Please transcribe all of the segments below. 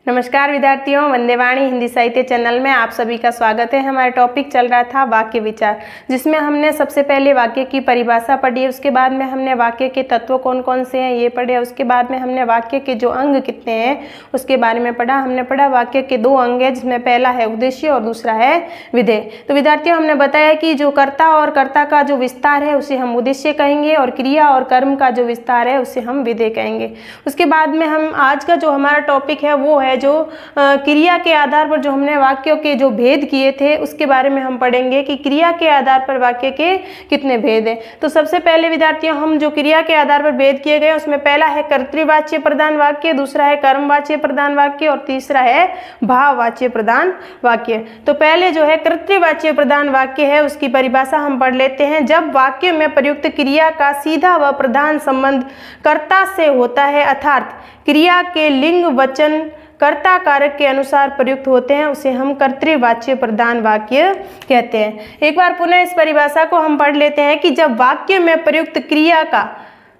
नमस्कार विद्यार्थियों, वंदे वाणी हिंदी साहित्य चैनल में आप सभी का स्वागत है। हमारा टॉपिक चल रहा था वाक्य विचार, जिसमें हमने सबसे पहले वाक्य की परिभाषा पढ़ी, उसके बाद में हमने वाक्य के तत्व कौन कौन से हैं ये पढ़े, उसके बाद में हमने वाक्य के जो अंग कितने हैं उसके बारे में पढ़ा। हमने पढ़ा वाक्य के दो अंग हैं, जिसमें पहला है उद्देश्य और दूसरा है विधेय। तो विद्यार्थियों, हमने बताया कि जो कर्ता और कर्ता का जो विस्तार है उसे हम उद्देश्य कहेंगे और क्रिया और कर्म का जो विस्तार है उसे हम विधेय कहेंगे। उसके बाद में हम आज का जो हमारा टॉपिक है वो है जो क्रिया के आधार पर जो हमने वाक्यों के जो भेद किए थे उसके बारे में हम पढ़ेंगे कि क्रिया के आधार पर वाक्य के कितने भेद हैं। तो सबसे पहले विद्यार्थियों, हम जो क्रिया के आधार पर भेद किए गए उसमें पहला है कर्तृवाच्य प्रधान वाक्य, दूसरा है कर्मवाच्य प्रधान वाक्य और तीसरा है भाववाच्य प्रधान वाक्य। तो पहले जो है कर्तृवाच्य प्रधान वाक्य है उसकी परिभाषा हम पढ़ लेते हैं। जब वाक्य में प्रयुक्त क्रिया का सीधा व प्रधान संबंध कर्ता से होता है, अर्थात क्रिया के लिंग वचन कर्ता कारक के अनुसार प्रयुक्त होते हैं, उसे हम कर्तृवाच्य प्रधान वाक्य कहते हैं। एक बार पुनः इस परिभाषा को हम पढ़ लेते हैं कि जब वाक्य में प्रयुक्त क्रिया का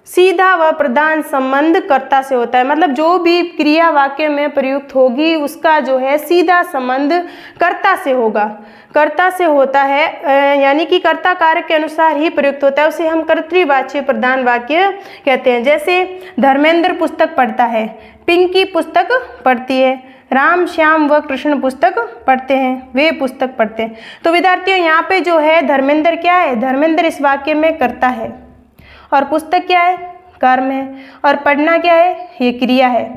सीधा व प्रधान संबंध कर्ता से होता है, मतलब जो भी क्रिया वाक्य में प्रयुक्त होगी उसका जो है सीधा संबंध कर्ता से होगा, कर्ता से होता है, यानी कि कर्ता कारक के अनुसार ही प्रयुक्त होता है, उसे हम कर्तृवाच्य प्रधान वाक्य कहते हैं। जैसे धर्मेंद्र पुस्तक पढ़ता है, पिंकी पुस्तक पढ़ती है, राम श्याम व कृष्ण पुस्तक पढ़ते हैं, वे पुस्तक पढ़ते हैं। तो विद्यार्थियों, यहाँ पे जो है धर्मेंद्र क्या है? धर्मेंद्र इस वाक्य में कर्ता है और पुस्तक क्या है? कर्म है और पढ़ना क्या है? ये क्रिया है।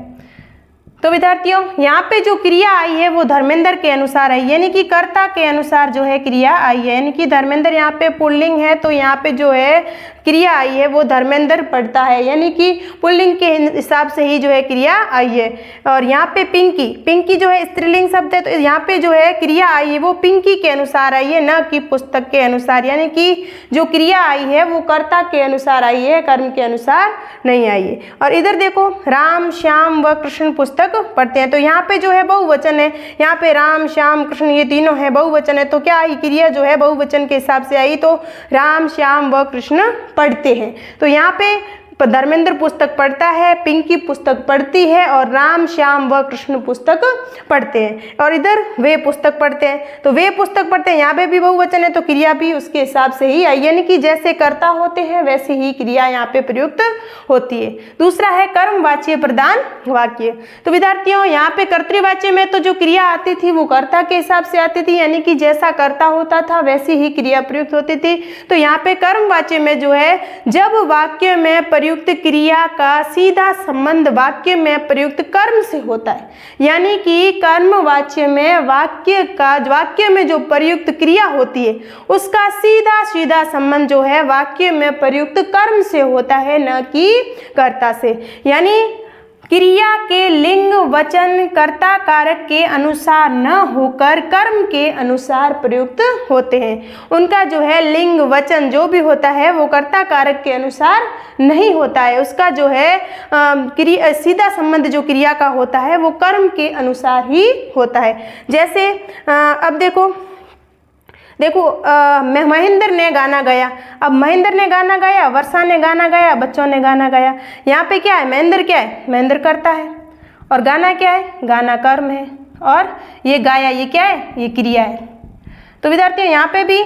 तो विद्यार्थियों, यहाँ पे जो क्रिया आई है वो धर्मेंद्र के अनुसार आई, यानी कि कर्ता के अनुसार जो है क्रिया आई है, यानी कि धर्मेंद्र यहाँ पे पुल्लिंग है तो यहाँ पे जो है क्रिया आई है वो धर्मेंद्र पढ़ता है, यानी कि पुल्लिंग के हिसाब से ही जो है क्रिया आई है। और यहाँ पे पिंकी, पिंकी जो है स्त्रीलिंग शब्द है, तो यहाँ पे जो है क्रिया आई है वो पिंकी के अनुसार आई है, न कि पुस्तक के अनुसार, यानी कि जो क्रिया आई है वो कर्ता के अनुसार आई है, कर्म के अनुसार नहीं आई है। और इधर देखो, राम श्याम व कृष्ण पुस्तक पढ़ते हैं, तो यहाँ पे जो है बहुवचन है, यहाँ पे राम श्याम कृष्ण ये तीनों है बहुवचन है, तो क्या आई? क्रिया जो है बहुवचन के हिसाब से आई, तो राम श्याम व कृष्ण पढ़ते हैं। तो यहाँ पे धर्मेंद्र पुस्तक पढ़ता है, पिंकी पुस्तक पढ़ती है और राम श्याम व कृष्ण पुस्तक पढ़ते हैं। और इधर वे पुस्तक पढ़ते हैं, तो वे पुस्तक पढ़ते हैं, यहाँ पे भी बहुवचन है तो क्रिया भी उसके हिसाब से ही आई, यानी कि जैसे कर्ता होते हैं वैसे ही क्रिया यहाँ पे प्रयुक्त होती है। दूसरा है कर्मवाच्य प्रधान वाक्य। तो विद्यार्थियों, यहाँ पे कर्तृवाच्य में तो जो क्रिया आती थी वो कर्ता के हिसाब से आती थी, यानी कि जैसा कर्ता होता था वैसी ही क्रिया प्रयुक्त होती थी। तो यहाँ पे कर्मवाच्य में जो है जब वाक्य में प्रयुक्त क्रिया का सीधा संबंध वाक्य में प्रयुक्त कर्म से होता है, यानी कि कर्मवाच्य में वाक्य में जो प्रयुक्त क्रिया होती है उसका सीधा सीधा संबंध जो है वाक्य में प्रयुक्त कर्म से होता है, न कि कर्ता से। यानी क्रिया के लिंग वचन कर्ता कारक के अनुसार न होकर कर्म के अनुसार प्रयुक्त होते हैं। उनका जो है लिंग वचन जो भी होता है वो कर्ता कारक के अनुसार नहीं होता है, उसका जो है सीधा संबंध जो क्रिया का होता है वो कर्म के अनुसार ही होता है। जैसे अब देखो महेंद्र ने गाना गाया, अब महेंद्र ने गाना गाया, वर्षा ने गाना गाया, बच्चों ने गाना गाया। यहाँ पे क्या है? महेंद्र क्या है? महेंद्र करता है और गाना क्या है? गाना कर्म है और ये गाया ये क्या है? ये क्रिया है। तो विद्यार्थियों, यहाँ पे भी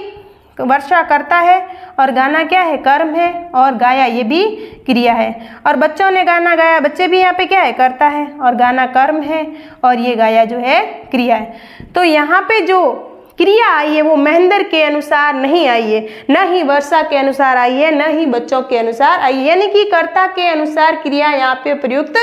वर्षा करता है और गाना क्या है? कर्म है और गाया ये भी क्रिया है। और बच्चों ने गाना गाया, बच्चे भी यहाँ पे क्या है? करता है और गाना कर्म है और ये गाया जो है क्रिया है। तो यहाँ पे जो क्रिया आई है वो महेंद्र के अनुसार नहीं आई है, न ही वर्षा के अनुसार आई है, न ही बच्चों के अनुसार आई है, यानी कि कर्ता के अनुसार क्रिया यहाँ पे प्रयुक्त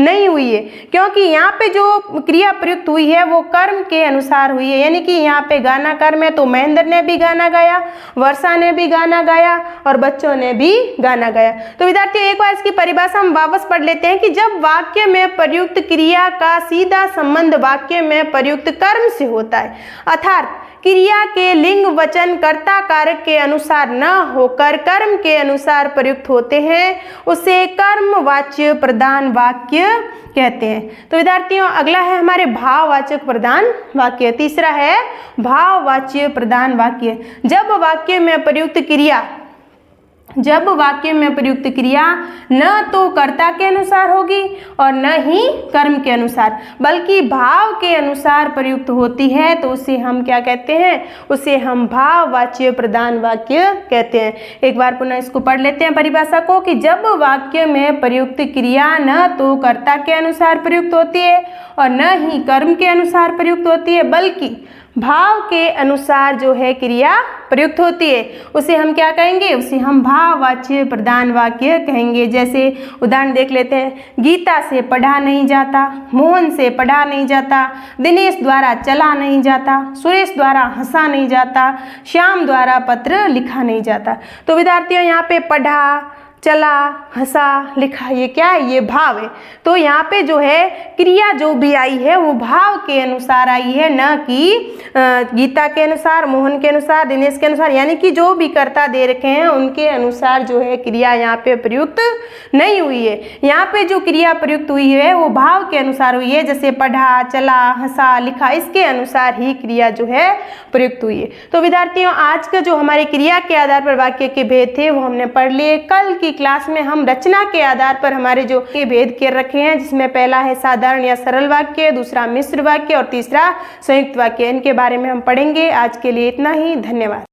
नहीं हुई है, क्योंकि यहाँ पे जो क्रिया प्रयुक्त हुई है वो कर्म के अनुसार हुई है। यानी कि यहाँ पे गाना कर्म है तो महेंद्र ने भी गाना गाया, वर्षा ने भी गाना गाया और बच्चों ने भी गाना गाया। तो विद्यार्थियों, एक बार इसकी परिभाषा हम वापस पढ़ लेते हैं कि जब वाक्य में प्रयुक्त क्रिया का सीधा संबंध वाक्य में प्रयुक्त कर्म से होता है, अर्थात क्रिया के लिंग वचन कर्ता कारक के अनुसार न होकर कर्म के अनुसार प्रयुक्त होते हैं, उसे कर्मवाच्य प्रधान वाक्य कहते हैं। तो विद्यार्थियों, अगला है हमारे भाववाचक प्रधान वाक्य। तीसरा है भाववाच्य प्रधान वाक्य। जब वाक्य में प्रयुक्त क्रिया जब वाक्य में प्रयुक्त क्रिया न तो कर्ता के अनुसार होगी और न ही कर्म के अनुसार बल्कि भाव के अनुसार प्रयुक्त होती है तो उसे हम क्या कहते हैं, उसे हम भाववाच्य प्रधान वाक्य कहते हैं। एक बार पुनः इसको पढ़ लेते हैं परिभाषा को कि जब वाक्य में प्रयुक्त क्रिया न तो कर्ता के अनुसार प्रयुक्त होती है और न ही कर्म के अनुसार प्रयुक्त होती है बल्कि भाव के अनुसार जो है क्रिया प्रयुक्त होती है, उसे हम क्या कहेंगे, उसे हम भाववाच्य प्रधान वाक्य कहेंगे। जैसे उदाहरण देख लेते हैं, गीता से पढ़ा नहीं जाता, मोहन से पढ़ा नहीं जाता, दिनेश द्वारा चला नहीं जाता, सुरेश द्वारा हंसा नहीं जाता, श्याम द्वारा पत्र लिखा नहीं जाता। तो विद्यार्थियों यहाँ पे पढ़ा, चला, हंसा, लिखा, ये क्या है, ये भाव है। तो यहाँ पे जो है क्रिया जो भी आई है वो भाव के अनुसार आई है, न कि गीता के अनुसार, मोहन के अनुसार, दिनेश के अनुसार, यानी कि जो भी कर्ता दे रखे हैं उनके अनुसार जो है क्रिया यहाँ पे प्रयुक्त नहीं हुई है। यहाँ पे जो क्रिया प्रयुक्त हुई है वो भाव के अनुसार हुई है, जैसे पढ़ा, चला, हंसा, लिखा, इसके अनुसार ही क्रिया जो है प्रयुक्त हुई है। तो विद्यार्थियों आज का जो हमारी क्रिया के आधार पर वाक्य के भेद थे वो हमने पढ़ लिए। कल की क्लास में हम रचना के आधार पर हमारे जो के भेद कर रखे हैं, जिसमें पहला है साधारण या सरल वाक्य, दूसरा मिश्र वाक्य और तीसरा संयुक्त वाक्य, इनके बारे में हम पढ़ेंगे। आज के लिए इतना ही, धन्यवाद।